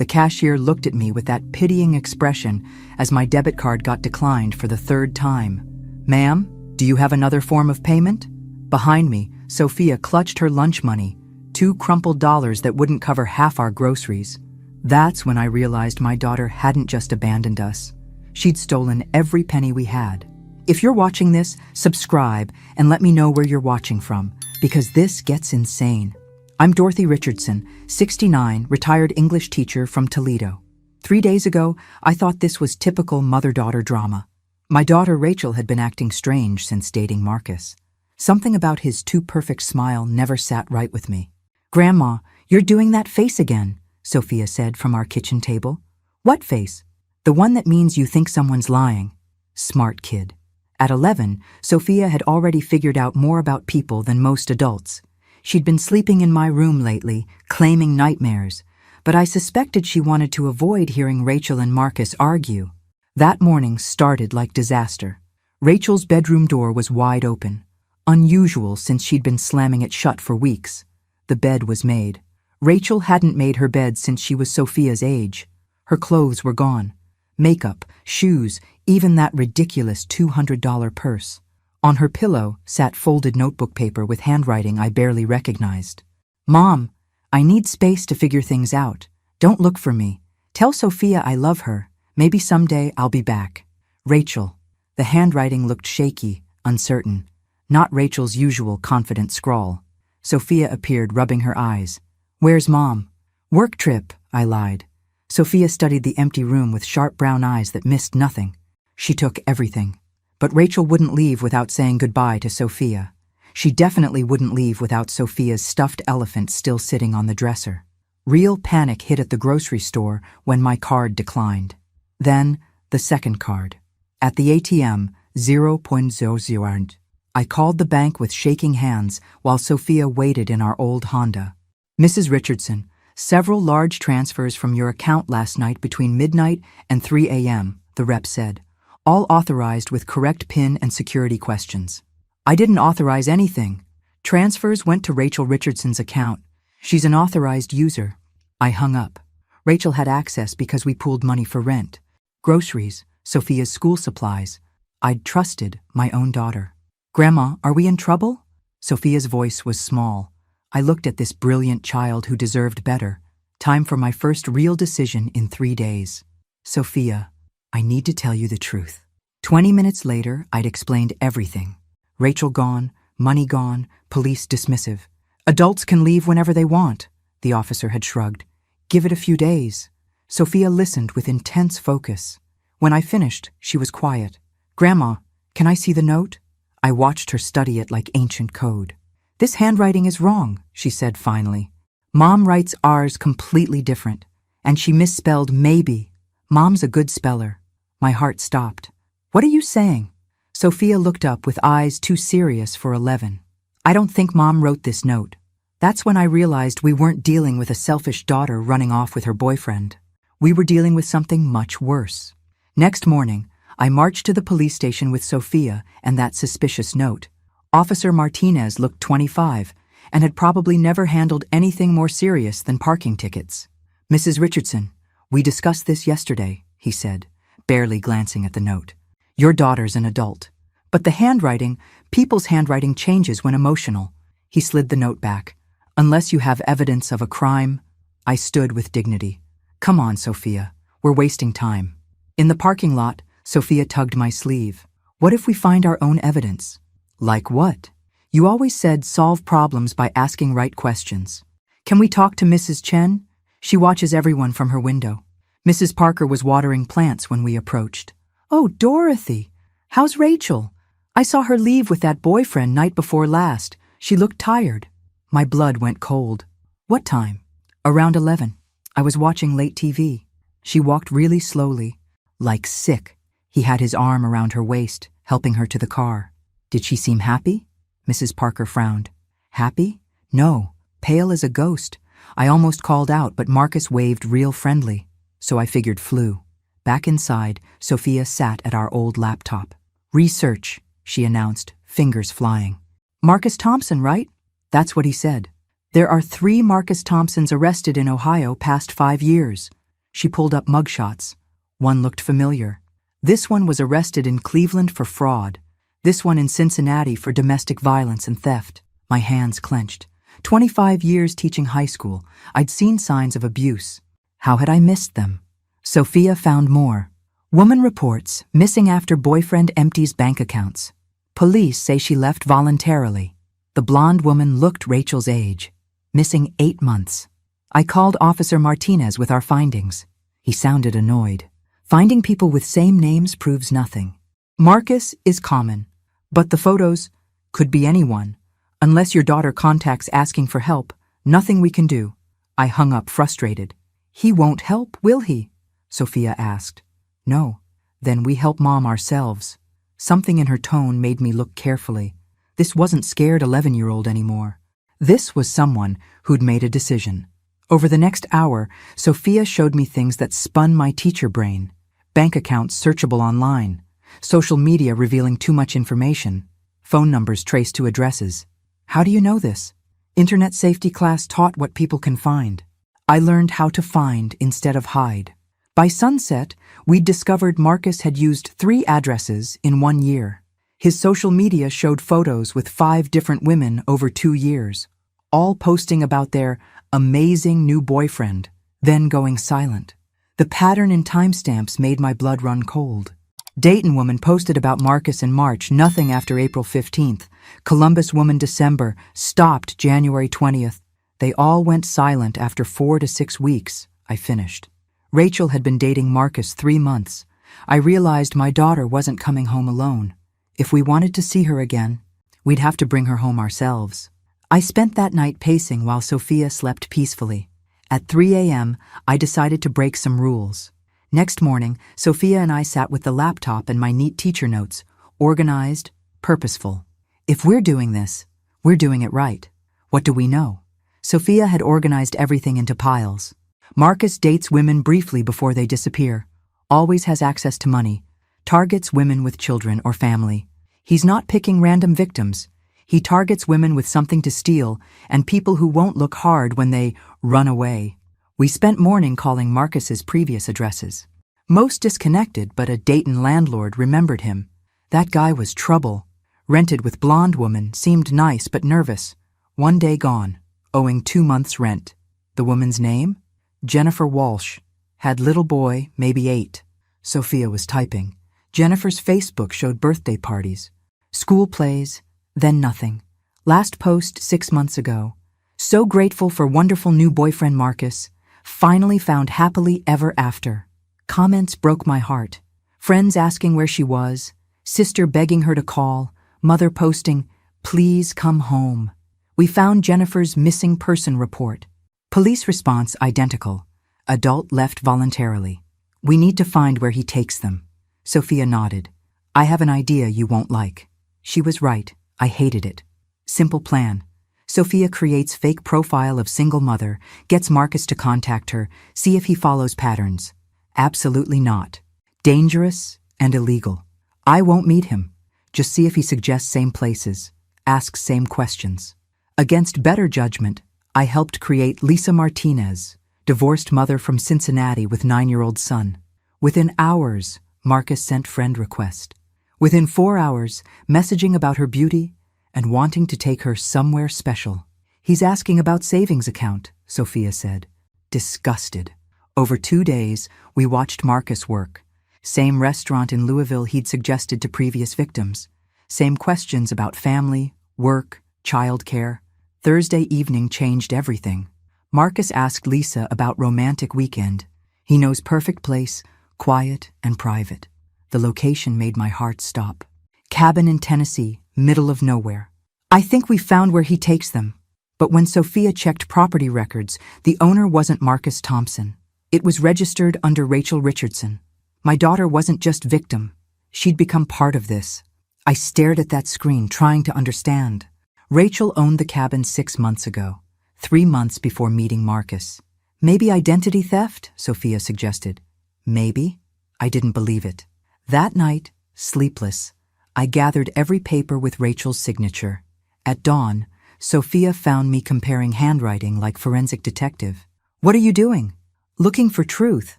The cashier looked at me with that pitying expression as my debit card got declined for the third time. "Ma'am, do you have another form of payment?" Behind me, Sophia clutched her lunch money, 2 crumpled dollars that wouldn't cover half our groceries. That's when I realized my daughter hadn't just abandoned us. She'd stolen every penny we had. If you're watching this, subscribe and let me know where you're watching from, because this gets insane. I'm Dorothy Richardson, 69, retired English teacher from Toledo. 3 days ago, I thought this was typical mother-daughter drama. My daughter Rachel had been acting strange since dating Marcus. Something about his too-perfect smile never sat right with me. "Grandma, you're doing that face again," Sophia said from our kitchen table. "What face?" "The one that means you think someone's lying." Smart kid. At 11, Sophia had already figured out more about people than most adults. She'd been sleeping in my room lately, claiming nightmares, but I suspected she wanted to avoid hearing Rachel and Marcus argue. That morning started like disaster. Rachel's bedroom door was wide open, unusual since she'd been slamming it shut for weeks. The bed was made. Rachel hadn't made her bed since she was Sophia's age. Her clothes were gone. Makeup, shoes, even that ridiculous $200 purse. On her pillow sat folded notebook paper with handwriting I barely recognized. "Mom, I need space to figure things out. Don't look for me. Tell Sophia I love her. Maybe someday I'll be back. Rachel." The handwriting looked shaky, uncertain. Not Rachel's usual confident scrawl. Sophia appeared, rubbing her eyes. "Where's Mom?" "Work trip," I lied. Sophia studied the empty room with sharp brown eyes that missed nothing. She took everything. But Rachel wouldn't leave without saying goodbye to Sophia. She definitely wouldn't leave without Sophia's stuffed elephant still sitting on the dresser. Real panic hit at the grocery store when my card declined. Then, the second card. At the ATM, 0.00. I called the bank with shaking hands while Sophia waited in our old Honda. "Mrs. Richardson, several large transfers from your account last night between midnight and 3 a.m., the rep said. "All authorized with correct PIN and security questions." "I didn't authorize anything. Transfers went to Rachel Richardson's account. She's an authorized user." I hung up. Rachel had access because we pooled money for rent, groceries, Sophia's school supplies. I'd trusted my own daughter. "Grandma, are we in trouble?" Sophia's voice was small. I looked at this brilliant child who deserved better. Time for my first real decision in 3 days. "Sophia, I need to tell you the truth." 20 minutes later, I'd explained everything. Rachel gone, money gone, police dismissive. "Adults can leave whenever they want," the officer had shrugged. "Give it a few days." Sophia listened with intense focus. When I finished, she was quiet. "Grandma, can I see the note?" I watched her study it like ancient code. "This handwriting is wrong," she said finally. "Mom writes ours completely different, and she misspelled maybe. Mom's a good speller." My heart stopped. "What are you saying?" Sophia looked up with eyes too serious for 11. "I don't think Mom wrote this note." That's when I realized we weren't dealing with a selfish daughter running off with her boyfriend. We were dealing with something much worse. Next morning, I marched to the police station with Sophia and that suspicious note. Officer Martinez looked 25 and had probably never handled anything more serious than parking tickets. "Mrs. Richardson, we discussed this yesterday," he said, barely glancing at the note. "Your daughter's an adult. But the handwriting, people's handwriting changes when emotional." He slid the note back. "Unless you have evidence of a crime." I stood with dignity. "Come on, Sophia. We're wasting time." In the parking lot, Sophia tugged my sleeve. "What if we find our own evidence?" "Like what?" "You always said solve problems by asking right questions. Can we talk to Mrs. Chen? She watches everyone from her window." Mrs. Parker was watering plants when we approached. "Oh, Dorothy, how's Rachel? I saw her leave with that boyfriend night before last. She looked tired." My blood went cold. "What time?" "Around 11. I was watching late TV." She walked really slowly, like sick. He had his arm around her waist, helping her to the car. "Did she seem happy?" Mrs. Parker frowned. "Happy? No, pale as a ghost. I almost called out, but Marcus waved real friendly. So I figured flu." Back inside, Sophia sat at our old laptop. "Research," she announced, fingers flying. "Marcus Thompson, right?" "That's what he said. There are 3 Marcus Thompsons arrested in Ohio past 5 years. She pulled up mugshots. One looked familiar. This one was arrested in Cleveland for fraud. This one in Cincinnati for domestic violence and theft. My hands clenched. 25 years teaching high school. I'd seen signs of abuse. How had I missed them? Sophia found more. Woman reports missing after boyfriend empties bank accounts. Police say she left voluntarily. The blonde woman looked Rachel's age. Missing 8 months. I called Officer Martinez with our findings. He sounded annoyed. Finding people with same names proves nothing. Marcus is common, but the photos could be anyone. Unless your daughter contacts asking for help, nothing we can do. I hung up frustrated. He won't help, will he? Sophia asked. No. Then we help Mom ourselves. Something in her tone made me look carefully. This wasn't scared 11-year-old anymore. This was someone who'd made a decision. Over the next hour, Sophia showed me things that spun my teacher brain. Bank accounts searchable online. Social media revealing too much information. Phone numbers traced to addresses. How do you know this? Internet safety class taught what people can find. I learned how to find instead of hide. By sunset, we'd discovered Marcus had used 3 addresses in 1 year. His social media showed photos with 5 different women over 2 years, all posting about their amazing new boyfriend, then going silent. The pattern in timestamps made my blood run cold. Dayton woman posted about Marcus in March, nothing after April 15th. Columbus woman December, stopped January 20th. They all went silent after 4 to 6 weeks, I finished. Rachel had been dating Marcus 3 months. I realized my daughter wasn't coming home alone. If we wanted to see her again, we'd have to bring her home ourselves. I spent that night pacing while Sophia slept peacefully. At 3 a.m., I decided to break some rules. Next morning, Sophia and I sat with the laptop and my neat teacher notes, organized, purposeful. If we're doing this, we're doing it right. What do we know? Sophia had organized everything into piles. Marcus dates women briefly before they disappear. Always has access to money. Targets women with children or family. He's not picking random victims. He targets women with something to steal and people who won't look hard when they run away. We spent morning calling Marcus's previous addresses. Most disconnected, but a Dayton landlord remembered him. That guy was trouble. Rented with blonde woman, seemed nice but nervous. 1 day gone, owing 2 months' rent. The woman's name? Jennifer Walsh. Had little boy, maybe 8. Sophia was typing. Jennifer's Facebook showed birthday parties. School plays, then nothing. Last post 6 months ago. So grateful for wonderful new boyfriend Marcus. Finally found happily ever after. Comments broke my heart. Friends asking where she was. Sister begging her to call. Mother posting, please come home. We found Jennifer's missing person report. Police response identical. Adult left voluntarily. We need to find where he takes them. Sophia nodded. I have an idea you won't like. She was right. I hated it. Simple plan. Sophia creates fake profile of single mother, gets Marcus to contact her, see if he follows patterns. Absolutely not. Dangerous and illegal. I won't meet him. Just see if he suggests same places, asks same questions. Against better judgment, I helped create Lisa Martinez, divorced mother from Cincinnati with 9-year-old son. Within hours, Marcus sent friend request. Within 4 hours, messaging about her beauty and wanting to take her somewhere special. He's asking about savings account, Sophia said. Disgusted. Over 2 days, we watched Marcus work. Same restaurant in Louisville he'd suggested to previous victims. Same questions about family, work, childcare. Thursday evening changed everything. Marcus asked Lisa about romantic weekend. He knows perfect place, quiet and private. The location made my heart stop. Cabin in Tennessee, middle of nowhere. I think we found where he takes them. But when Sophia checked property records, the owner wasn't Marcus Thompson. It was registered under Rachel Richardson. My daughter wasn't just victim. She'd become part of this. I stared at that screen, trying to understand. Rachel owned the cabin 6 months ago, 3 months before meeting Marcus. Maybe identity theft, Sophia suggested. Maybe. I didn't believe it. That night, sleepless, I gathered every paper with Rachel's signature. At dawn, Sophia found me comparing handwriting like forensic detective. What are you doing? Looking for truth,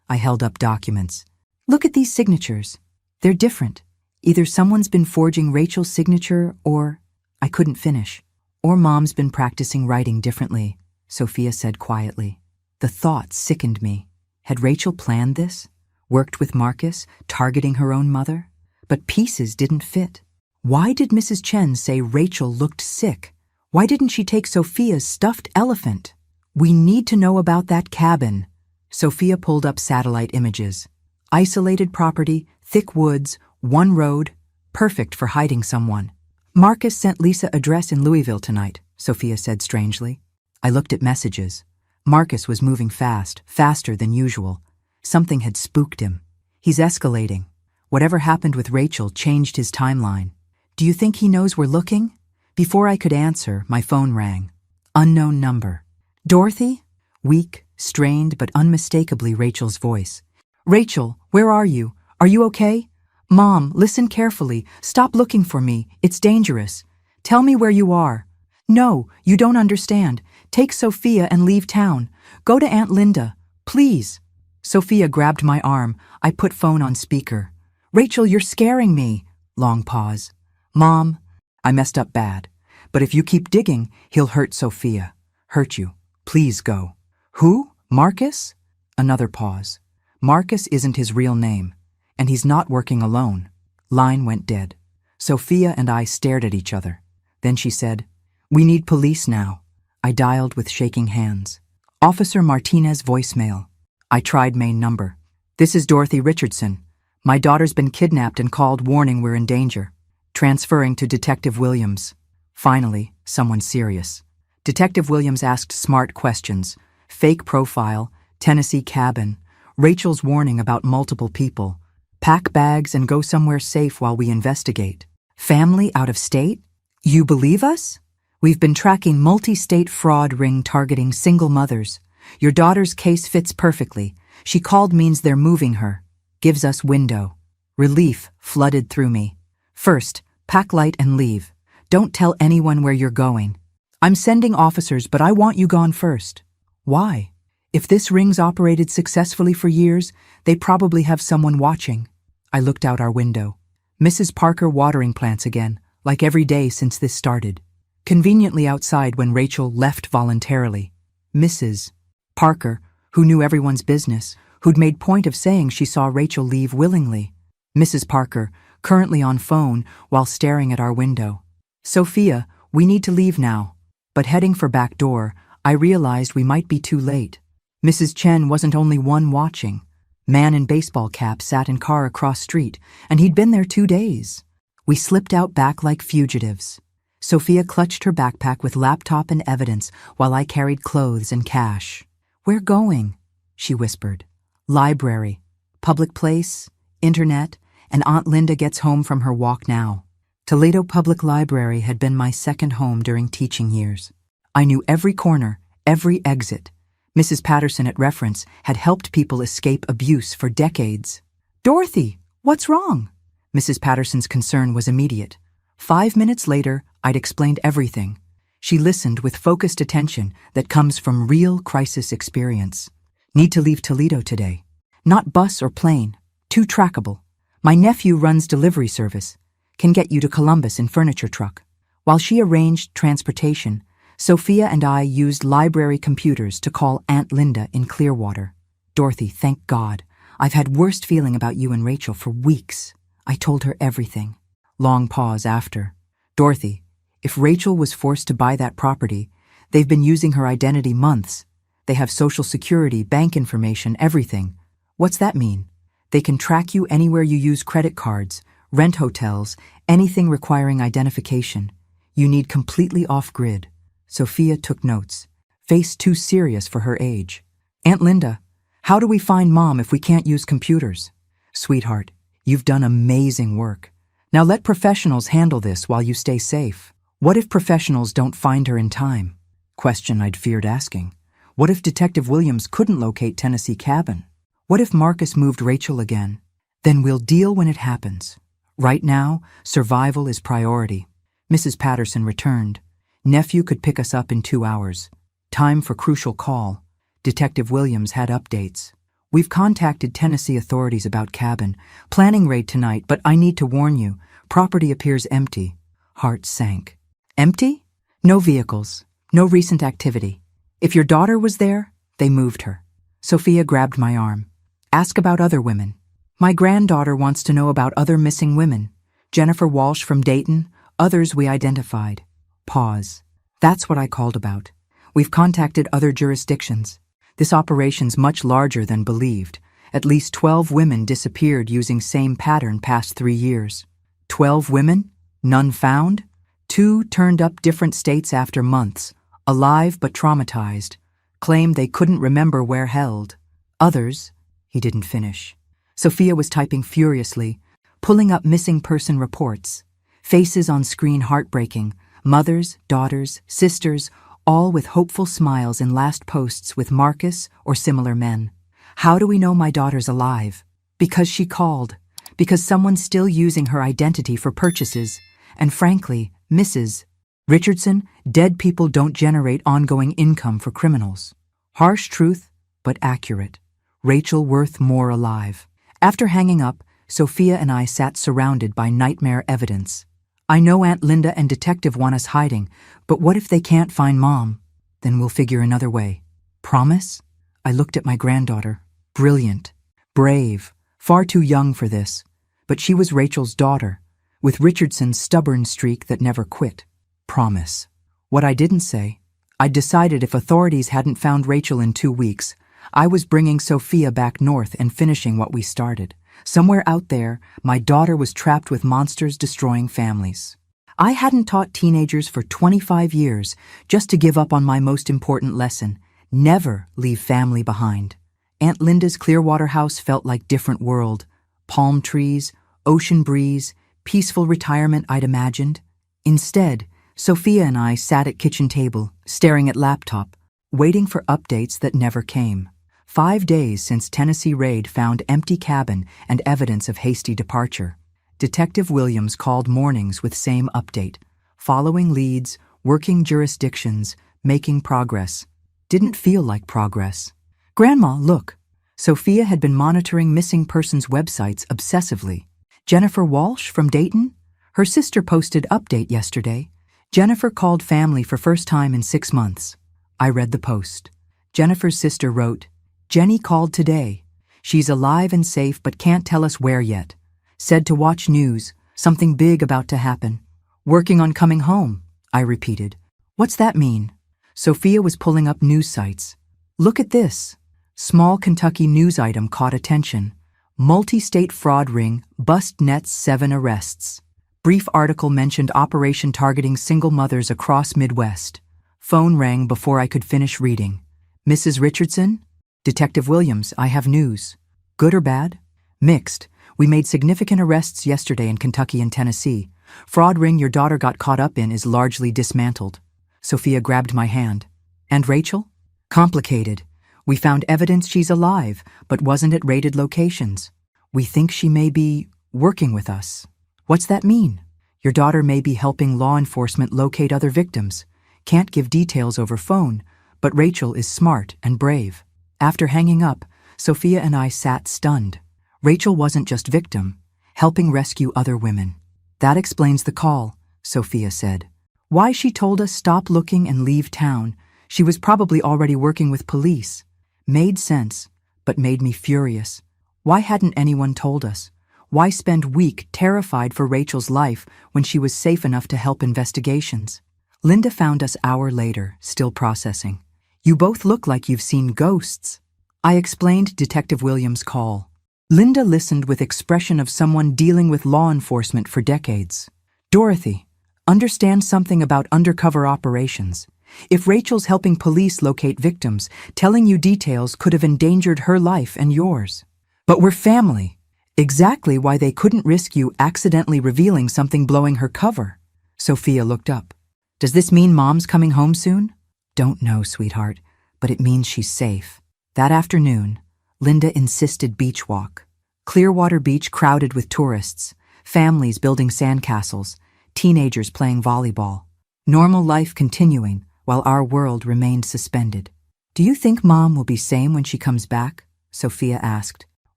I held up documents. Look at these signatures. They're different. Either someone's been forging Rachel's signature or… I couldn't finish. Or Mom's been practicing writing differently, Sophia said quietly. The thought sickened me. Had Rachel planned this? Worked with Marcus, targeting her own mother? But pieces didn't fit. Why did Mrs. Chen say Rachel looked sick? Why didn't she take Sophia's stuffed elephant? We need to know about that cabin. Sophia pulled up satellite images. Isolated property, thick woods, one road, perfect for hiding someone. Marcus sent Lisa address in Louisville tonight, Sophia said strangely. I looked at messages. Marcus was moving fast, faster than usual. Something had spooked him. He's escalating. Whatever happened with Rachel changed his timeline. Do you think he knows we're looking? Before I could answer, my phone rang. Unknown number. Dorothy? Weak, strained, but unmistakably Rachel's voice. Rachel, where are you? Are you okay? Mom, listen carefully. Stop looking for me. It's dangerous. Tell me where you are. No, you don't understand. Take Sophia and leave town. Go to Aunt Linda. Please. Sophia grabbed my arm. I put phone on speaker. Rachel, you're scaring me. Long pause. Mom, I messed up bad. But if you keep digging, he'll hurt Sophia. Hurt you. Please go. Who? Marcus? Another pause. Marcus isn't his real name. And he's not working alone. Line went dead. Sophia and I stared at each other. Then she said, We need police now. I dialed with shaking hands. Officer Martinez voicemail. I tried main number. This is Dorothy Richardson. My daughter's been kidnapped and called warning we're in danger. Transferring to Detective Williams. Finally, someone serious. Detective Williams asked smart questions. Fake profile, Tennessee cabin, Rachel's warning about multiple people. Pack bags and go somewhere safe while we investigate. Family out of state? You believe us? We've been tracking multi-state fraud ring targeting single mothers. Your daughter's case fits perfectly. She called means they're moving her. Gives us window. Relief flooded through me. First, pack light and leave. Don't tell anyone where you're going. I'm sending officers, but I want you gone first. Why? If this ring's operated successfully for years, they probably have someone watching. I looked out our window. Mrs. Parker watering plants again, like every day since this started. Conveniently outside when Rachel left voluntarily. Mrs. Parker, who knew everyone's business, who'd made point of saying she saw Rachel leave willingly. Mrs. Parker, currently on phone while staring at our window. Sophia, we need to leave now. But heading for back door, I realized we might be too late. Mrs. Chen wasn't only one watching. Man in baseball cap sat in car across street, and he'd been there 2 days. We slipped out back like fugitives. Sophia clutched her backpack with laptop and evidence while I carried clothes and cash. We're going, she whispered. Library, public place, internet, and Aunt Linda gets home from her walk now. Toledo Public Library had been my second home during teaching years. I knew every corner, every exit. Mrs. Patterson at Reference had helped people escape abuse for decades. Dorothy, what's wrong? Mrs. Patterson's concern was immediate. 5 minutes later, I'd explained everything. She listened with focused attention that comes from real crisis experience. Need to leave Toledo today. Not bus or plane. Too trackable. My nephew runs delivery service. Can get you to Columbus in furniture truck. While she arranged transportation, Sophia and I used library computers to call Aunt Linda in Clearwater. Dorothy, thank God. I've had worst feeling about you and Rachel for weeks. I told her everything. Long pause after. Dorothy, if Rachel was forced to buy that property, they've been using her identity months. They have social security, bank information, everything. What's that mean? They can track you anywhere you use credit cards, rent hotels, anything requiring identification. You need completely off-grid. Sophia took notes. Face too serious for her age. Aunt Linda, how do we find Mom if we can't use computers? Sweetheart, you've done amazing work. Now let professionals handle this while you stay safe. What if professionals don't find her in time? Question I'd feared asking. What if Detective Williams couldn't locate Tennessee cabin? What if Marcus moved Rachel again? Then we'll deal when it happens. Right now, survival is priority. Mrs. Patterson returned. Nephew could pick us up in 2 hours. Time for crucial call. Detective Williams had updates. We've contacted Tennessee authorities about cabin. Planning raid tonight, but I need to warn you, property appears empty. Heart sank. Empty? No vehicles. No recent activity. If your daughter was there, they moved her. Sophia grabbed my arm. Ask about other women. My granddaughter wants to know about other missing women. Jennifer Walsh from Dayton, others we identified. Pause. That's what I called about. We've contacted other jurisdictions. This operation's much larger than believed. At least 12 women disappeared using same pattern past 3 years. 12 women? None found? 2 turned up different states after months, alive but traumatized, claimed they couldn't remember where held. Others, he didn't finish. Sophia was typing furiously, pulling up missing person reports. Faces on screen heartbreaking, mothers, daughters, sisters, all with hopeful smiles in last posts with Marcus or similar men. How do we know my daughter's alive? Because she called. Because someone's still using her identity for purchases. And frankly, Mrs. Richardson, dead people don't generate ongoing income for criminals. Harsh truth, but accurate. Rachel worth more alive. After hanging up, Sophia and I sat surrounded by nightmare evidence. I know Aunt Linda and Detective want us hiding, but what if they can't find Mom? Then we'll figure another way. Promise? I looked at my granddaughter. Brilliant. Brave. Far too young for this. But she was Rachel's daughter, with Richardson's stubborn streak that never quit. Promise. What I didn't say, I'd decided if authorities hadn't found Rachel in 2 weeks, I was bringing Sophia back north and finishing what we started. Somewhere out there, my daughter was trapped with monsters destroying families. I hadn't taught teenagers for 25 years just to give up on my most important lesson: never leave family behind. Aunt Linda's Clearwater house felt like different world. Palm trees, ocean breeze, peaceful retirement I'd imagined. Instead, Sophia and I sat at kitchen table, staring at laptop, waiting for updates that never came. 5 days since Tennessee raid found empty cabin and evidence of hasty departure. Detective Williams called mornings with same update. Following leads, working jurisdictions, making progress. Didn't feel like progress. Grandma, look. Sophia had been monitoring missing persons websites obsessively. Jennifer Walsh from Dayton? Her sister posted update yesterday. Jennifer called family for first time in 6 months. I read the post. Jennifer's sister wrote, Jenny called today. She's alive and safe but can't tell us where yet. Said to watch news, something big about to happen. Working on coming home, I repeated. What's that mean? Sophia was pulling up news sites. Look at this. Small Kentucky news item caught attention. Multi-state fraud ring, bust nets 7 arrests. Brief article mentioned operation targeting single mothers across Midwest. Phone rang before I could finish reading. Mrs. Richardson? Detective Williams, I have news. Good or bad? Mixed. We made significant arrests yesterday in Kentucky and Tennessee. Fraud ring your daughter got caught up in is largely dismantled. Sophia grabbed my hand. And Rachel? Complicated. We found evidence she's alive, but wasn't at rated locations. We think she may be working with us. What's that mean? Your daughter may be helping law enforcement locate other victims. Can't give details over phone, but Rachel is smart and brave. After hanging up, Sophia and I sat stunned. Rachel wasn't just victim, helping rescue other women. That explains the call, Sophia said. Why she told us stop looking and leave town. She was probably already working with police. Made sense, but made me furious. Why hadn't anyone told us? Why spend week terrified for Rachel's life when she was safe enough to help investigations? Linda found us hour later, still processing. You both look like you've seen ghosts. I explained Detective Williams' call. Linda listened with expression of someone dealing with law enforcement for decades. Dorothy, understand something about undercover operations. If Rachel's helping police locate victims, telling you details could have endangered her life and yours. But we're family. Exactly why they couldn't risk you accidentally revealing something blowing her cover. Sophia looked up. Does this mean Mom's coming home soon? Don't know, sweetheart, but it means she's safe. That afternoon, Linda insisted beach walk. Clearwater Beach crowded with tourists, families building sandcastles, teenagers playing volleyball. Normal life continuing while our world remained suspended. Do you think Mom will be same when she comes back? Sophia asked,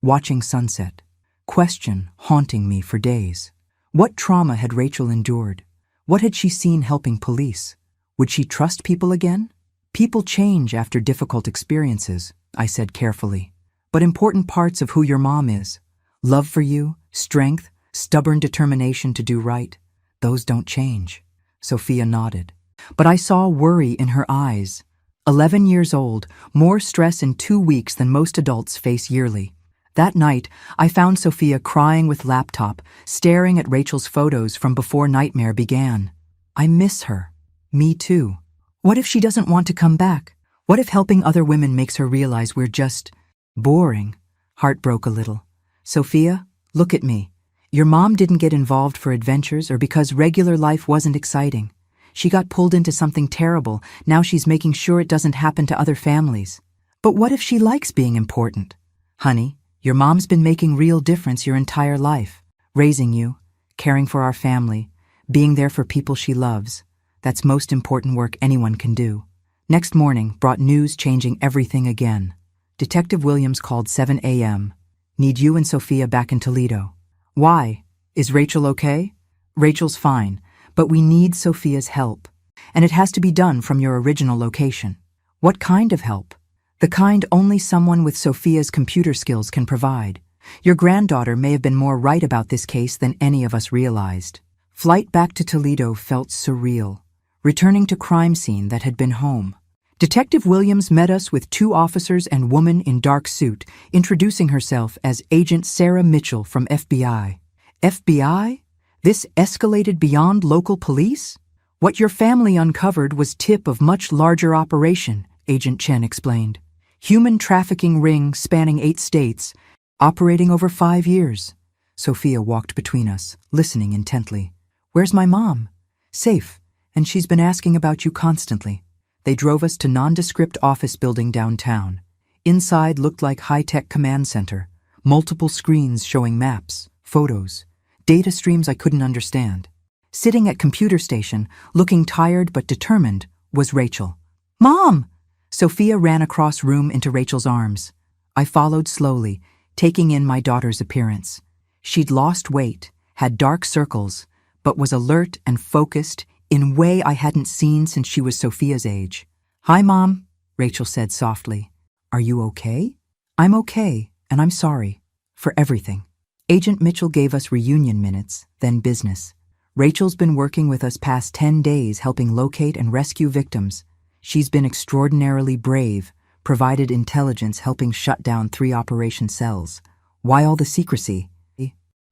watching sunset. Question haunting me for days. What trauma had Rachel endured? What had she seen helping police? Would she trust people again? People change after difficult experiences, I said carefully. But important parts of who your mom is, love for you, strength, stubborn determination to do right, those don't change. Sophia nodded. But I saw worry in her eyes. 11 years old, more stress in 2 weeks than most adults face yearly. That night, I found Sophia crying with laptop, staring at Rachel's photos from before nightmare began. I miss her. Me too. What if she doesn't want to come back? What if helping other women makes her realize we're just boring? Heart broke a little. Sophia, look at me. Your mom didn't get involved for adventures or because regular life wasn't exciting. She got pulled into something terrible. Now she's making sure it doesn't happen to other families. But what if she likes being important? Honey, your mom's been making real difference your entire life. Raising you, caring for our family, being there for people she loves. That's most important work anyone can do. Next morning brought news changing everything again. Detective Williams called 7 a.m. Need you and Sophia back in Toledo. Why? Is Rachel okay? Rachel's fine, but we need Sophia's help. And it has to be done from your original location. What kind of help? The kind only someone with Sophia's computer skills can provide. Your granddaughter may have been more right about this case than any of us realized. Flight back to Toledo felt surreal, returning to crime scene that had been home. Detective Williams met us with 2 officers and woman in dark suit, introducing herself as Agent Sarah Mitchell from FBI. FBI? This escalated beyond local police? What your family uncovered was tip of much larger operation, Agent Chen explained. Human trafficking ring spanning 8 states, operating over 5 years. Sophia walked between us, listening intently. Where's my mom? Safe, and she's been asking about you constantly. They drove us to nondescript office building downtown. Inside looked like high-tech command center, multiple screens showing maps, photos, data streams I couldn't understand. Sitting at computer station, looking tired but determined, was Rachel. Mom! Sophia ran across room into Rachel's arms. I followed slowly, taking in my daughter's appearance. She'd lost weight, had dark circles, but was alert and focused in a way I hadn't seen since she was Sophia's age. Hi, Mom, Rachel said softly. Are you okay? I'm okay, and I'm sorry. For everything. Agent Mitchell gave us reunion minutes, then business. Rachel's been working with us past 10 days helping locate and rescue victims. She's been extraordinarily brave, provided intelligence helping shut down 3 operation cells. Why all the secrecy?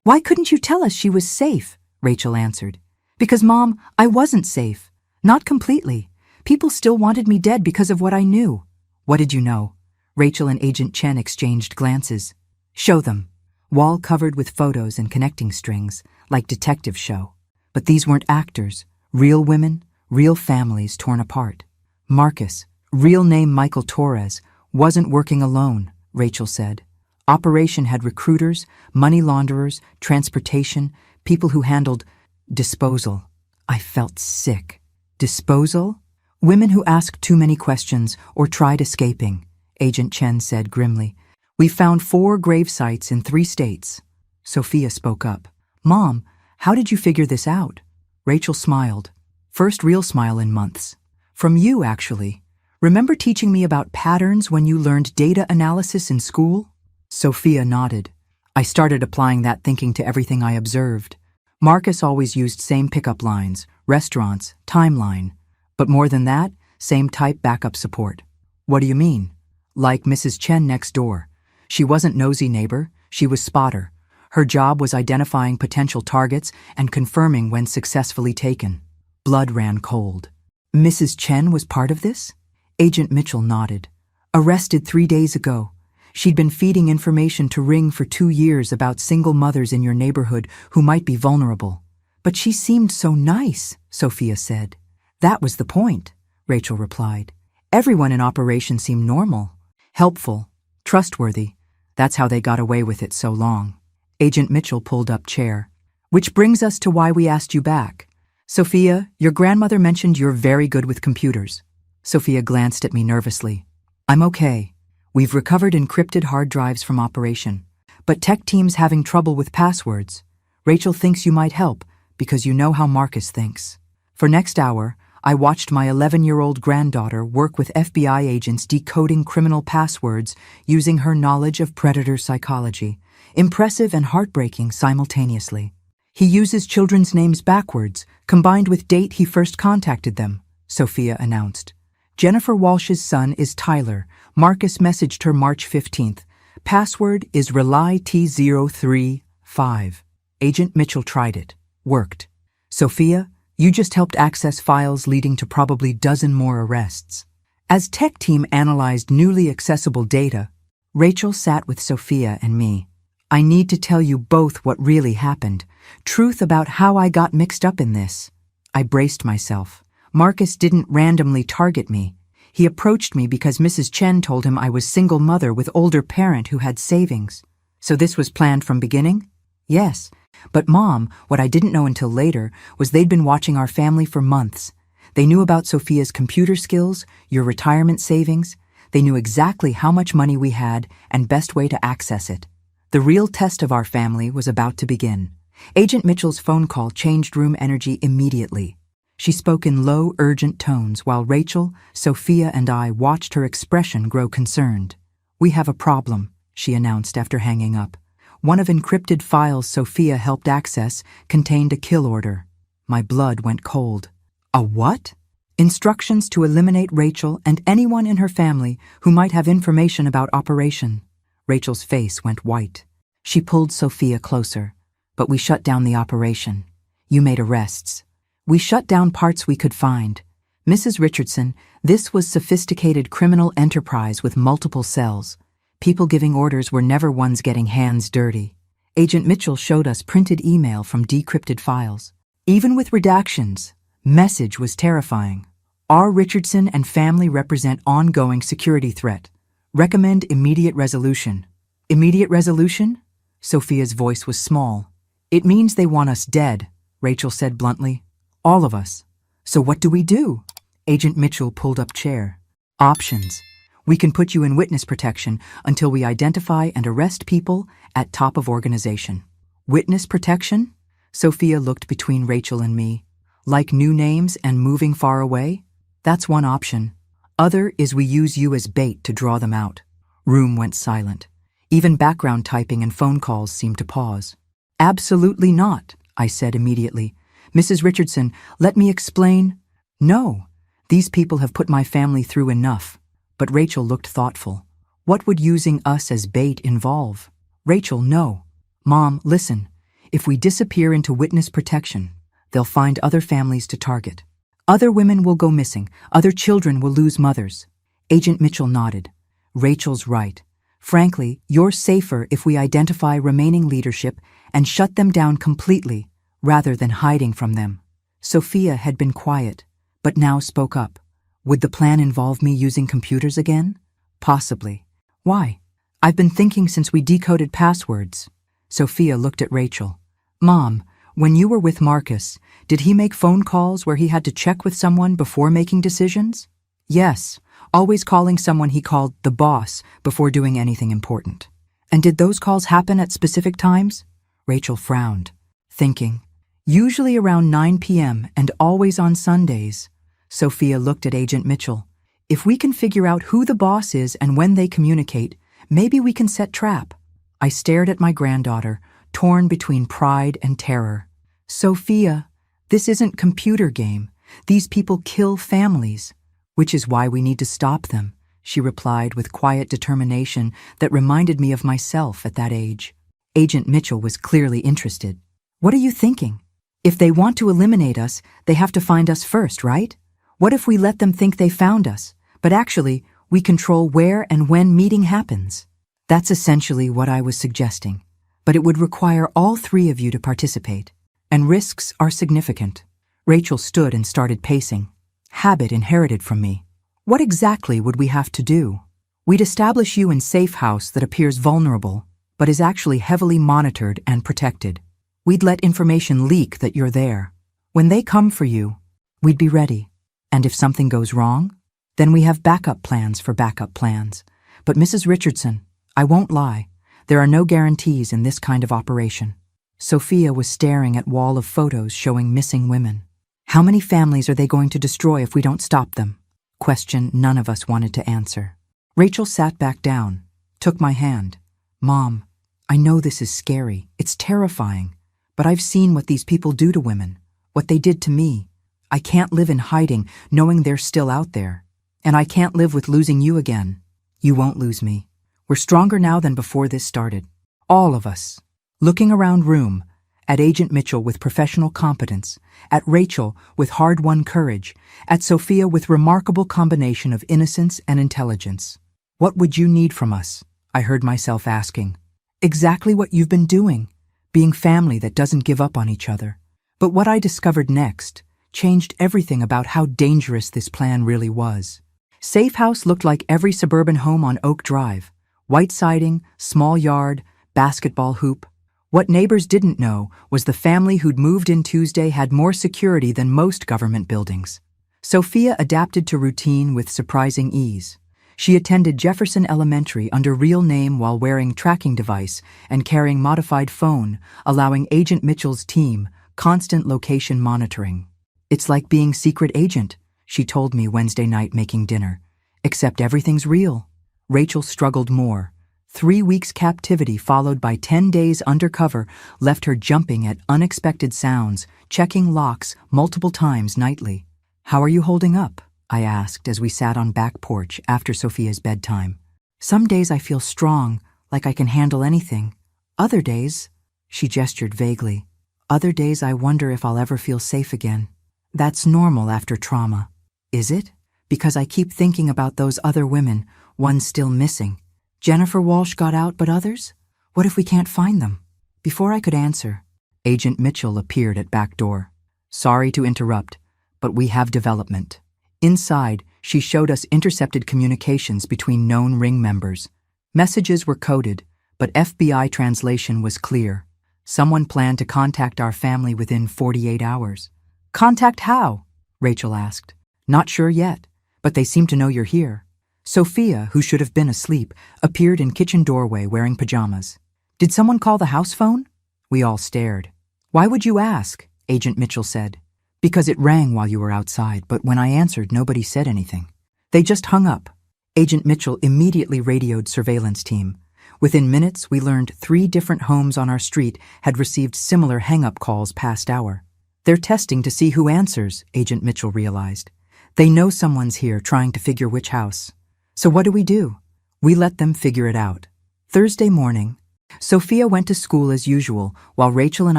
Why couldn't you tell us she was safe? Rachel answered. Because, Mom, I wasn't safe. Not completely. People still wanted me dead because of what I knew. What did you know? Rachel and Agent Chen exchanged glances. Show them. Wall covered with photos and connecting strings, like detective show. But these weren't actors. Real women, real families torn apart. Marcus, real name Michael Torres, wasn't working alone, Rachel said. Operation had recruiters, money launderers, transportation, people who handled disposal. I felt sick. Disposal? Women who asked too many questions or tried escaping, Agent Chen said grimly. We found 4 grave sites in 3 states. Sophia spoke up. Mom, how did you figure this out? Rachel smiled. First real smile in months. From you, actually. Remember teaching me about patterns when you learned data analysis in school? Sophia nodded. I started applying that thinking to everything I observed. Marcus always used same pickup lines, restaurants, timeline. But more than that, same type backup support. What do you mean? Like Mrs. Chen next door. She wasn't nosy neighbor, she was spotter. Her job was identifying potential targets and confirming when successfully taken. Blood ran cold. Mrs. Chen was part of this? Agent Mitchell nodded. Arrested 3 days ago. She'd been feeding information to Ring for 2 years about single mothers in your neighborhood who might be vulnerable. But she seemed so nice, Sophia said. That was the point, Rachel replied. Everyone in operation seemed normal, helpful, trustworthy. That's how they got away with it so long. Agent Mitchell pulled up chair. Which brings us to why we asked you back. Sophia, your grandmother mentioned you're very good with computers. Sophia glanced at me nervously. I'm okay. We've recovered encrypted hard drives from operation. But tech team's having trouble with passwords. Rachel thinks you might help because you know how Marcus thinks. For next hour, I watched my 11-year-old granddaughter work with FBI agents decoding criminal passwords using her knowledge of predator psychology. Impressive and heartbreaking simultaneously. He uses children's names backwards, combined with date he first contacted them, Sophia announced. Jennifer Walsh's son is Tyler. Marcus messaged her March 15th. Password is RelyT035. Agent Mitchell tried it. Worked. Sophia, you just helped access files leading to probably dozen more arrests. As tech team analyzed newly accessible data, Rachel sat with Sophia and me. I need to tell you both what really happened. Truth about how I got mixed up in this. I braced myself. Marcus didn't randomly target me. He approached me because Mrs. Chen told him I was single mother with older parent who had savings. So this was planned from beginning? Yes. But Mom, what I didn't know until later was they'd been watching our family for months. They knew about Sophia's computer skills, your retirement savings. They knew exactly how much money we had and best way to access it. The real test of our family was about to begin. Agent Mitchell's phone call changed room energy immediately. She spoke in low, urgent tones while Rachel, Sophia, and I watched her expression grow concerned. We have a problem, she announced after hanging up. One of encrypted files Sophia helped access contained a kill order. My blood went cold. A what? Instructions to eliminate Rachel and anyone in her family who might have information about Operation. Rachel's face went white. She pulled Sophia closer. But we shut down the operation. You made arrests. We shut down parts we could find. Mrs. Richardson, this was sophisticated criminal enterprise with multiple cells. People giving orders were never ones getting hands dirty. Agent Mitchell showed us printed email from decrypted files. Even with redactions, message was terrifying. R. Richardson and family represent ongoing security threat. Recommend immediate resolution. Immediate resolution? Sophia's voice was small. It means they want us dead, Rachel said bluntly. All of us. So what do we do? Agent Mitchell pulled up chair. Options. We can put you in witness protection until we identify and arrest people at top of organization. Witness protection? Sophia looked between Rachel and me. Like new names and moving far away? That's one option. Other is we use you as bait to draw them out. Room went silent. Even background typing and phone calls seemed to pause. Absolutely not, I said immediately. Mrs. Richardson, let me explain. No, these people have put my family through enough. But Rachel looked thoughtful. What would using us as bait involve? Rachel, no. Mom, listen. If we disappear into witness protection, they'll find other families to target. Other women will go missing. Other children will lose mothers. Agent Mitchell nodded. Rachel's right. Frankly, you're safer if we identify remaining leadership and shut them down completely, rather than hiding from them. Sophia had been quiet, but now spoke up. Would the plan involve me using computers again? Possibly. Why? I've been thinking since we decoded passwords. Sophia looked at Rachel. Mom, when you were with Marcus, did he make phone calls where he had to check with someone before making decisions? Yes, always calling someone he called the boss before doing anything important. And did those calls happen at specific times? Rachel frowned, thinking. Usually around 9 p.m. and always on Sundays. Sophia looked at Agent Mitchell. If we can figure out who the boss is and when they communicate, maybe we can set trap. I stared at my granddaughter, torn between pride and terror. Sophia, this isn't computer game. These people kill families, which is why we need to stop them, she replied with quiet determination that reminded me of myself at that age. Agent Mitchell was clearly interested. What are you thinking? If they want to eliminate us, they have to find us first, right? What if we let them think they found us, but actually, we control where and when meeting happens? That's essentially what I was suggesting, but it would require all three of you to participate, and risks are significant. Rachel stood and started pacing. Habit inherited from me. What exactly would we have to do? We'd establish you in safe house that appears vulnerable, but is actually heavily monitored and protected. We'd let information leak that you're there. When they come for you, we'd be ready. And if something goes wrong, Then we have backup plans for backup plans. But Mrs. Richardson, I won't lie, there are no guarantees in this kind of operation. Sophia was staring at wall of photos showing missing women. How many families are they going to destroy if we don't stop them? Question none of us wanted to answer. Rachel sat back down, took my hand. Mom, I know this is scary, it's terrifying, but I've seen what these people do to women, what they did to me. I can't live in hiding, knowing they're still out there. And I can't live with losing you again. You won't lose me. We're stronger now than before this started. All of us. Looking around room, at Agent Mitchell with professional competence, at Rachel with hard-won courage, at Sophia with remarkable combination of innocence and intelligence. What would you need from us? I heard myself asking. Exactly what you've been doing, being family that doesn't give up on each other. But what I discovered next changed everything about how dangerous this plan really was. Safe House looked like every suburban home on Oak Drive. White siding, small yard, basketball hoop. What neighbors didn't know was the family who'd moved in Tuesday had more security than most government buildings. Sophia adapted to routine with surprising ease. She attended Jefferson Elementary under real name while wearing tracking device and carrying modified phone, allowing Agent Mitchell's team constant location monitoring. It's like being secret agent, she told me Wednesday night making dinner. Except everything's real. Rachel struggled more. 3 weeks captivity followed by 10 days undercover left her jumping at unexpected sounds, checking locks multiple times nightly. How are you holding up? I asked as we sat on back porch after Sophia's bedtime. Some days I feel strong, like I can handle anything. Other days, she gestured vaguely. Other days I wonder if I'll ever feel safe again. That's normal after trauma. Is it? Because I keep thinking about those other women, one still missing. Jennifer Walsh got out, but others? What if we can't find them? Before I could answer, Agent Mitchell appeared at back door. Sorry to interrupt, but we have development. Inside, she showed us intercepted communications between known ring members. Messages were coded, but FBI translation was clear. Someone planned to contact our family within 48 hours. Contact how? Rachel asked. Not sure yet, but they seem to know you're here. Sophia, who should have been asleep, appeared in kitchen doorway wearing pajamas. Did someone call the house phone? We all stared. Why would you ask? Agent Mitchell said. Because it rang while you were outside, but when I answered, nobody said anything. They just hung up. Agent Mitchell immediately radioed surveillance team. Within minutes, we learned 3 different homes on our street had received similar hang-up calls past hour. They're testing to see who answers, Agent Mitchell realized. They know someone's here trying to figure which house. So what do? We let them figure it out. Thursday morning, Sophia went to school as usual while Rachel and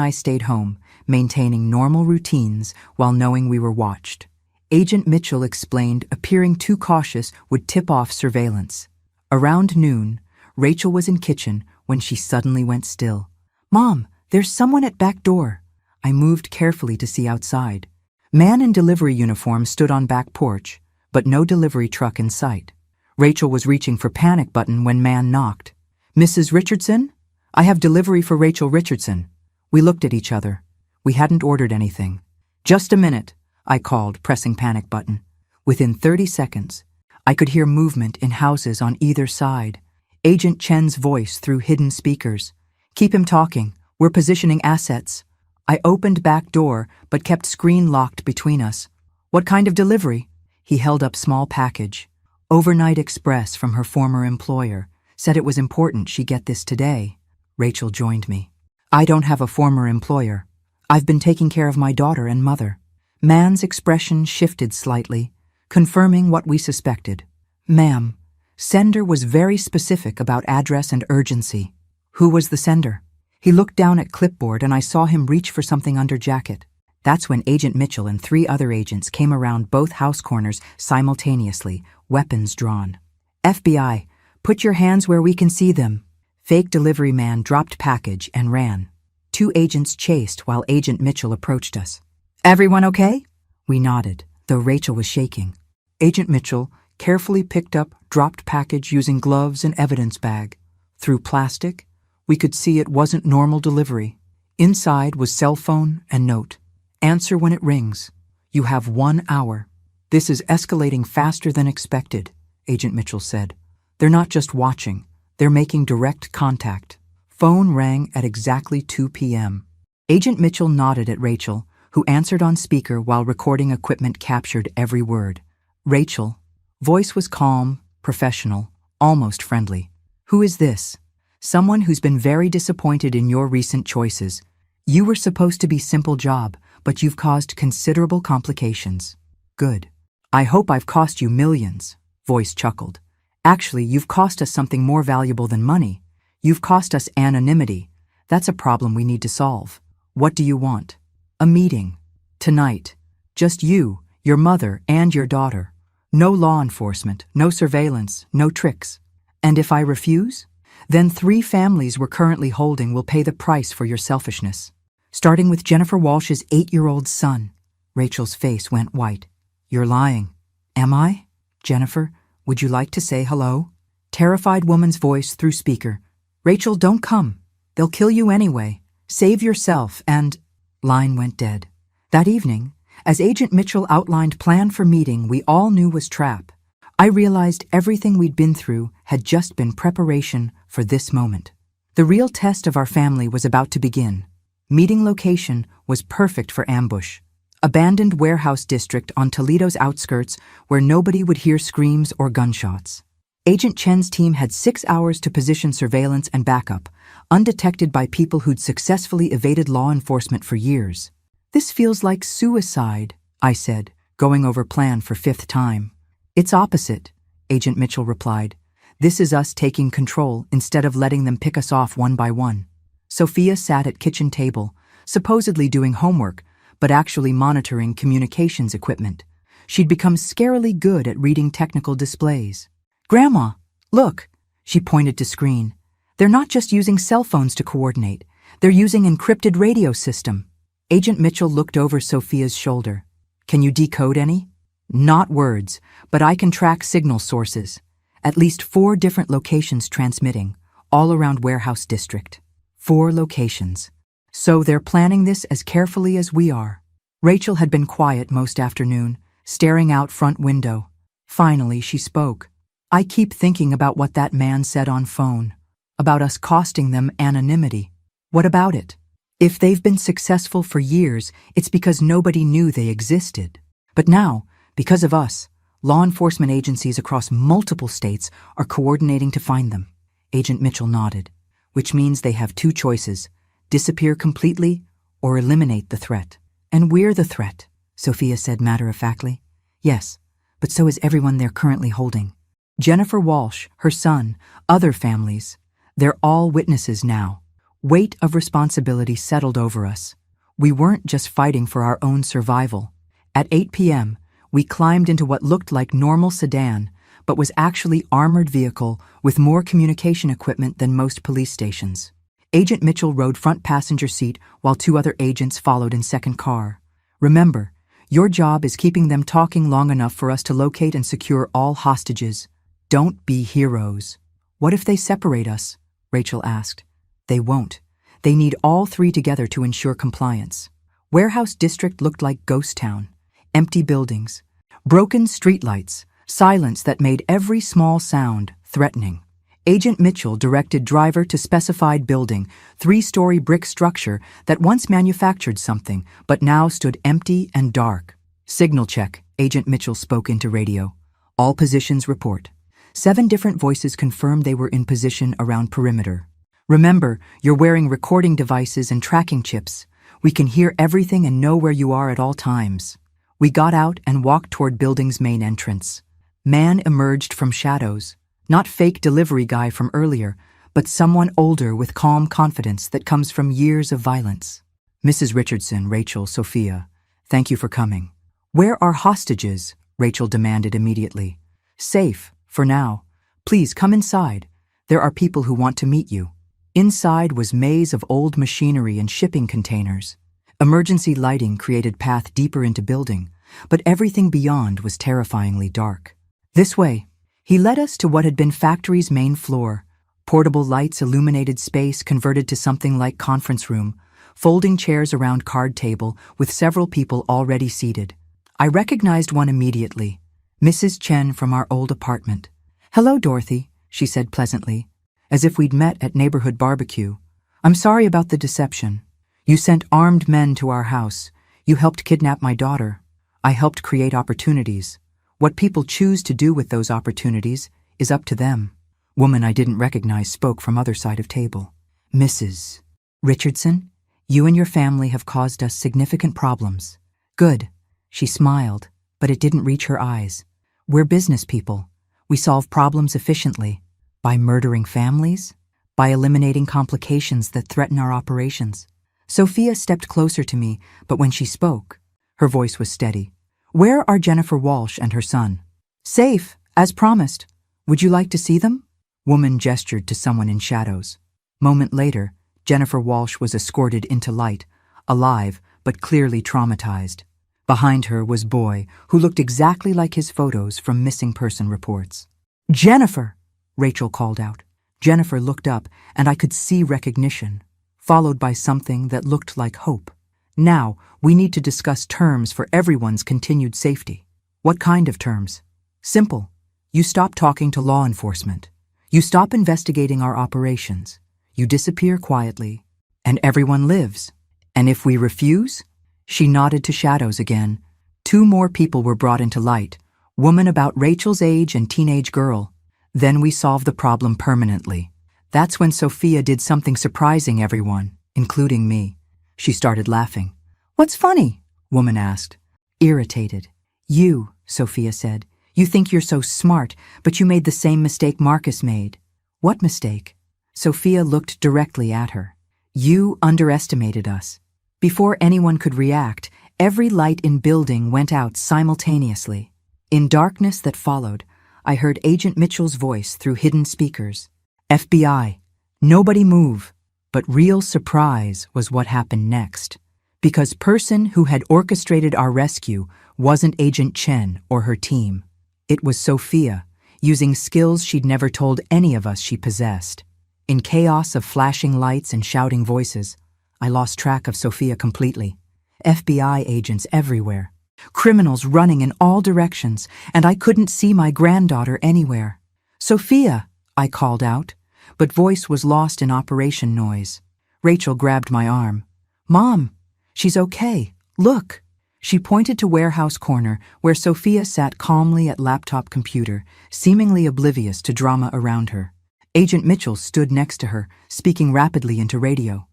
I stayed home, maintaining normal routines while knowing we were watched. Agent Mitchell explained appearing too cautious would tip off surveillance. Around noon, Rachel was in kitchen when she suddenly went still. Mom, there's someone at back door. I moved carefully to see outside. Man in delivery uniform stood on back porch, but no delivery truck in sight. Rachel was reaching for panic button when man knocked. Mrs. Richardson? I have delivery for Rachel Richardson. We looked at each other. We hadn't ordered anything. Just a minute, I called, pressing panic button. Within 30 seconds, I could hear movement in houses on either side. Agent Chen's voice through hidden speakers. Keep him talking. We're positioning assets. I opened back door, but kept screen locked between us. What kind of delivery? He held up small package. Overnight express from her former employer. Said it was important she get this today. Rachel joined me. I don't have a former employer. I've been taking care of my daughter and mother. Man's expression shifted slightly, confirming what we suspected. Ma'am, sender was very specific about address and urgency. Who was the sender? He looked down at clipboard and I saw him reach for something under jacket. That's when Agent Mitchell and 3 other agents came around both house corners simultaneously, weapons drawn. FBI, put your hands where we can see them. Fake delivery man dropped package and ran. 2 agents chased while Agent Mitchell approached us. Everyone okay? We nodded, though Rachel was shaking. Agent Mitchell carefully picked up dropped package using gloves and evidence bag. Through plastic, we could see it wasn't normal delivery. Inside was cell phone and note. Answer when it rings. You have 1 hour. This is escalating faster than expected, Agent Mitchell said. They're not just watching, they're making direct contact. Phone rang at exactly 2 p.m. Agent Mitchell nodded at Rachel, who answered on speaker while recording equipment captured every word. Rachel. Voice was calm, professional, almost friendly. Who is this? Someone who's been very disappointed in your recent choices. You were supposed to be simple job, but you've caused considerable complications. Good. I hope I've cost you millions, Voice chuckled. Actually, you've cost us something more valuable than money. You've cost us anonymity. That's a problem we need to solve. What do you want? A meeting. Tonight. Just you, your mother, and your daughter. No law enforcement, no surveillance, no tricks. And if I refuse? Then 3 families we're currently holding will pay the price for your selfishness. Starting with Jennifer Walsh's 8-year-old son. Rachel's face went white. You're lying. Am I? Jennifer, would you like to say hello? Terrified woman's voice through speaker. Rachel, don't come. They'll kill you anyway. Save yourself and… Line went dead. That evening, as Agent Mitchell outlined plan for meeting we all knew was trap, I realized everything we'd been through had just been preparation for this moment. The real test of our family was about to begin. Meeting location was perfect for ambush. Abandoned warehouse district on Toledo's outskirts where nobody would hear screams or gunshots. Agent Chen's team had 6 hours to position surveillance and backup, undetected by people who'd successfully evaded law enforcement for years. This feels like suicide, I said, going over plan for 5th time. It's opposite, Agent Mitchell replied. This is us taking control instead of letting them pick us off one by one. Sophia sat at kitchen table, supposedly doing homework, but actually monitoring communications equipment. She'd become scarily good at reading technical displays. Grandma, look, she pointed to screen. They're not just using cell phones to coordinate. They're using encrypted radio system. Agent Mitchell looked over Sophia's shoulder. Can you decode any? Not words, but I can track signal sources. At least 4 different locations transmitting, all around Warehouse District. 4 locations. So they're planning this as carefully as we are. Rachel had been quiet most afternoon, staring out front window. Finally, she spoke. I keep thinking about what that man said on phone. About us costing them anonymity. What about it? If they've been successful for years, it's because nobody knew they existed. But now, because of us, law enforcement agencies across multiple states are coordinating to find them. Agent Mitchell nodded, which means they have 2 choices, disappear completely or eliminate the threat. And we're the threat, Sophia said matter-of-factly. Yes, but so is everyone they're currently holding. Jennifer Walsh, her son, other families. They're all witnesses now. Weight of responsibility settled over us. We weren't just fighting for our own survival. At 8 p.m., we climbed into what looked like normal sedan, but was actually armored vehicle with more communication equipment than most police stations. Agent Mitchell rode front passenger seat while 2 other agents followed in second car. Remember, your job is keeping them talking long enough for us to locate and secure all hostages. Don't be heroes. What if they separate us? Rachel asked. They won't. They need all 3 together to ensure compliance. Warehouse District looked like ghost town. Empty buildings, broken streetlights, silence that made every small sound threatening. Agent Mitchell directed driver to specified building, 3-story brick structure that once manufactured something, but now stood empty and dark. Signal check, Agent Mitchell spoke into radio. All positions report. 7 different voices confirmed they were in position around perimeter. Remember, you're wearing recording devices and tracking chips. We can hear everything and know where you are at all times. We got out and walked toward building's main entrance. Man emerged from shadows. Not fake delivery guy from earlier, but someone older with calm confidence that comes from years of violence. Mrs. Richardson, Rachel, Sophia, thank you for coming. Where are hostages? Rachel demanded immediately. Safe, for now. Please come inside. There are people who want to meet you. Inside was maze of old machinery and shipping containers. Emergency lighting created path deeper into building, but everything beyond was terrifyingly dark. This way. He led us to what had been factory's main floor. Portable lights illuminated space converted to something like conference room, folding chairs around card table with several people already seated. I recognized one immediately, Mrs. Chen from our old apartment. "Hello, Dorothy," she said pleasantly, as if we'd met at neighborhood barbecue. "I'm sorry about the deception. You sent armed men to our house. You helped kidnap my daughter. I helped create opportunities. What people choose to do with those opportunities is up to them." Woman I didn't recognize spoke from other side of table. "Mrs. Richardson, you and your family have caused us significant problems." "Good." She smiled, but it didn't reach her eyes. "We're business people. We solve problems efficiently. By murdering families? By eliminating complications that threaten our operations." Sophia stepped closer to me, but when she spoke, her voice was steady. "Where are Jennifer Walsh and her son?" "Safe, as promised. Would you like to see them?" Woman gestured to someone in shadows. Moment later, Jennifer Walsh was escorted into light, alive but clearly traumatized. Behind her was Boy, who looked exactly like his photos from missing person reports. "Jennifer!" Rachel called out. Jennifer looked up, and I could see recognition, followed by something that looked like hope. "Now, we need to discuss terms for everyone's continued safety." "What kind of terms?" "Simple. You stop talking to law enforcement. You stop investigating our operations. You disappear quietly, and everyone lives. And if we refuse?" She nodded to shadows again. 2 more people were brought into light, woman about Rachel's age and teenage girl. Then we solved the problem permanently. That's when Sophia did something surprising everyone, including me. She started laughing. "What's funny?" woman asked. Irritated. "You," Sophia said. "You think you're so smart, but you made the same mistake Marcus made." "What mistake?" Sophia looked directly at her. "You underestimated us." Before anyone could react, every light in building went out simultaneously. In darkness that followed, I heard Agent Mitchell's voice through hidden speakers. "FBI, nobody move." But real surprise was what happened next. Because person who had orchestrated our rescue wasn't Agent Chen or her team. It was Sophia, using skills she'd never told any of us she possessed. In chaos of flashing lights and shouting voices, I lost track of Sophia completely. FBI agents everywhere. Criminals running in all directions, and I couldn't see my granddaughter anywhere. "Sophia," I called out, but voice was lost in operation noise. Rachel grabbed my arm. "Mom, she's okay. Look." She pointed to warehouse corner where Sophia sat calmly at laptop computer, seemingly oblivious to drama around her. Agent Mitchell stood next to her, speaking rapidly into radio.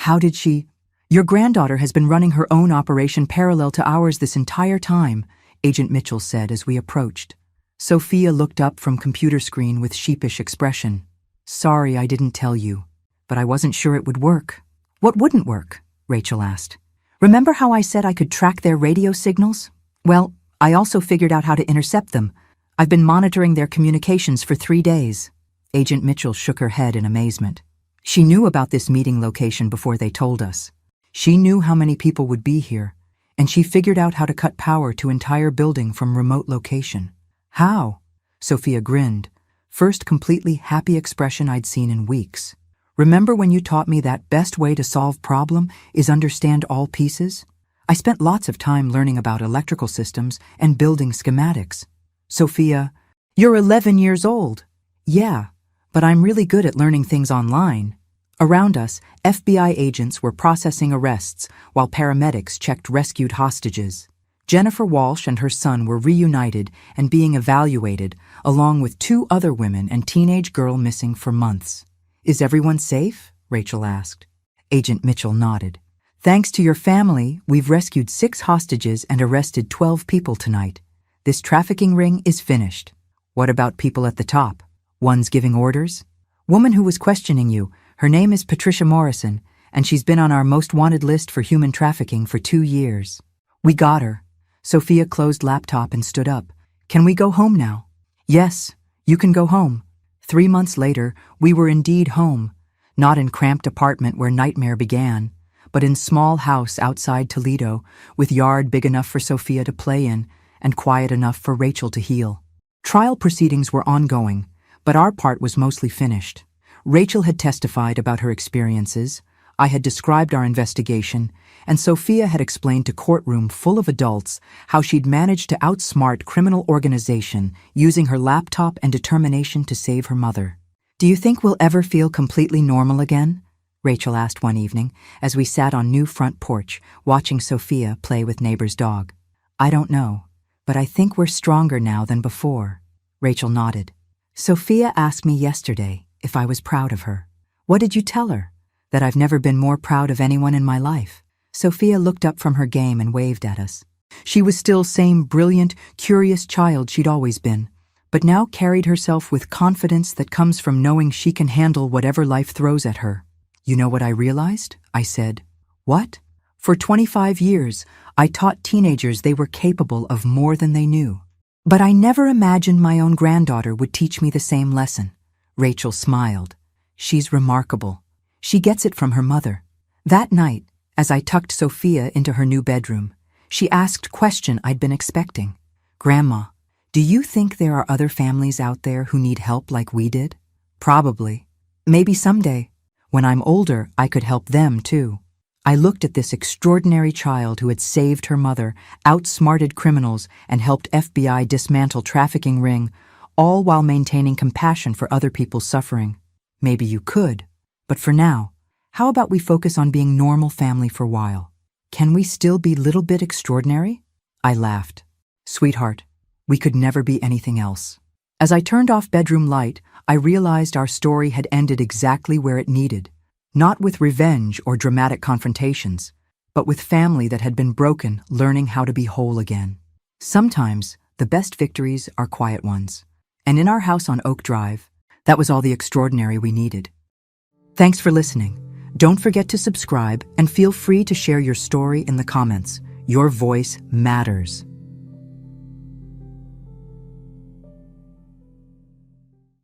"How did she—" "Your granddaughter has been running her own operation parallel to ours this entire time," Agent Mitchell said as we approached. Sophia looked up from computer screen with sheepish expression. "Sorry I didn't tell you, but I wasn't sure it would work." "What wouldn't work?" Rachel asked. "Remember how I said I could track their radio signals? Well, I also figured out how to intercept them. I've been monitoring their communications for 3 days." Agent Mitchell shook her head in amazement. She knew about this meeting location before they told us. She knew how many people would be here, and she figured out how to cut power to entire building from remote location. "How?" Sophia grinned, first completely happy expression I'd seen in weeks. "Remember when you taught me that best way to solve problem is understand all pieces? I spent lots of time learning about electrical systems and building schematics." "Sophia, you're 11 years old." "Yeah, but I'm really good at learning things online." Around us, FBI agents were processing arrests while paramedics checked rescued hostages. Jennifer Walsh and her son were reunited and being evaluated, along with 2 other women and teenage girl missing for months. "Is everyone safe?" Rachel asked. Agent Mitchell nodded. "Thanks to your family, we've rescued 6 hostages and arrested 12 people tonight. This trafficking ring is finished." "What about people at the top? Ones giving orders?" "Woman who was questioning you, her name is Patricia Morrison, and she's been on our most wanted list for human trafficking for 2 years. We got her." Sophia closed laptop and stood up. "Can we go home now?" "Yes, you can go home." 3 months later, we were indeed home, not in cramped apartment where nightmare began, but in small house outside Toledo, with yard big enough for Sophia to play in and quiet enough for Rachel to heal. Trial proceedings were ongoing, but our part was mostly finished. Rachel had testified about her experiences. I had described our investigation, and Sophia had explained to courtroom full of adults how she'd managed to outsmart criminal organization using her laptop and determination to save her mother. "Do you think we'll ever feel completely normal again?" Rachel asked one evening as we sat on new front porch watching Sophia play with neighbor's dog. "I don't know, but I think we're stronger now than before." Rachel nodded. "Sophia asked me yesterday if I was proud of her." "What did you tell her?" "That I've never been more proud of anyone in my life." Sophia looked up from her game and waved at us. She was still same brilliant, curious child she'd always been, but now carried herself with confidence that comes from knowing she can handle whatever life throws at her. "You know what I realized?" I said. "What?" "For 25 years, I taught teenagers they were capable of more than they knew. But I never imagined my own granddaughter would teach me the same lesson." Rachel smiled. "She's remarkable. She gets it from her mother." That night, as I tucked Sophia into her new bedroom, she asked question I'd been expecting. "Grandma, do you think there are other families out there who need help like we did?" "Probably. Maybe someday, when I'm older, I could help them too." I looked at this extraordinary child who had saved her mother, outsmarted criminals, and helped FBI dismantle trafficking ring, all while maintaining compassion for other people's suffering. Maybe you could, but for now, how about we focus on being normal family for a while? Can we still be little bit extraordinary? I laughed. "Sweetheart, we could never be anything else." As I turned off bedroom light, I realized our story had ended exactly where it needed. Not with revenge or dramatic confrontations, but with family that had been broken learning how to be whole again. Sometimes, the best victories are quiet ones. And in our house on Oak Drive, that was all the extraordinary we needed. Thanks for listening. Don't forget to subscribe and feel free to share your story in the comments. Your voice matters.